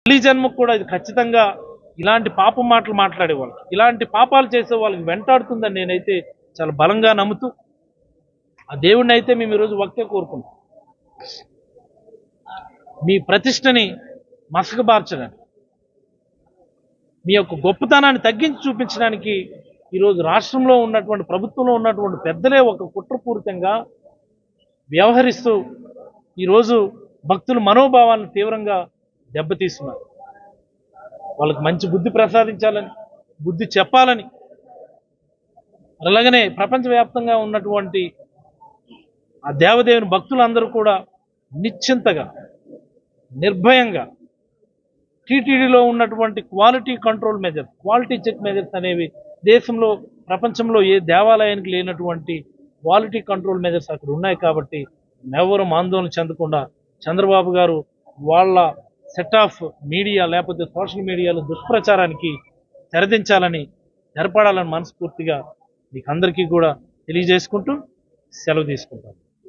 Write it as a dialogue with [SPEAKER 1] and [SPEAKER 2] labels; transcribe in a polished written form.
[SPEAKER 1] మళ్ళీ జన్మకు కూడా ఇది ఖచ్చితంగా ఇలాంటి పాపం మాటలు మాట్లాడేవాళ్ళు, ఇలాంటి పాపాలు చేసే వాళ్ళకి వెంటాడుతుందని నేనైతే చాలా బలంగా నమ్ముతూ ఆ దేవుడిని అయితే మేము ఈరోజు ఒకటే కోరుకుంటాం, మీ ప్రతిష్టని మసకబార్చడానికి, మీ యొక్క గొప్పతనాన్ని తగ్గించి చూపించడానికి ఈరోజు రాష్ట్రంలో ఉన్నటువంటి ప్రభుత్వంలో ఉన్నటువంటి పెద్దలే ఒక కుట్రపూరితంగా వ్యవహరిస్తూ ఈరోజు భక్తుల మనోభావాలను తీవ్రంగా దెబ్బతీస్తున్నారు. వాళ్ళకి మంచి బుద్ధి ప్రసాదించాలని, బుద్ధి చెప్పాలని, అలాగనే ప్రపంచవ్యాప్తంగా ఉన్నటువంటి ఆ దేవదేవుని భక్తులందరూ కూడా నిశ్చింతగా నిర్భయంగా టీటీడీలో ఉన్నటువంటి quality control measures, quality check measures అనేవి దేశంలో ప్రపంచంలో ఏ దేవాలయానికి లేనటువంటి క్వాలిటీ కంట్రోల్ మెజర్స్ అక్కడ ఉన్నాయి. కాబట్టి ఎవరు ఆందోళన చెందకుండా చంద్రబాబు గారు వాళ్ళ సెట్ ఆఫ్ మీడియా లేకపోతే సోషల్ మీడియాలో దుష్ప్రచారానికి తెరదించాలని, తెరపడాలని మనస్ఫూర్తిగా మీకు అందరికీ కూడా తెలియజేసుకుంటూ సెలవు తీసుకుంటాను.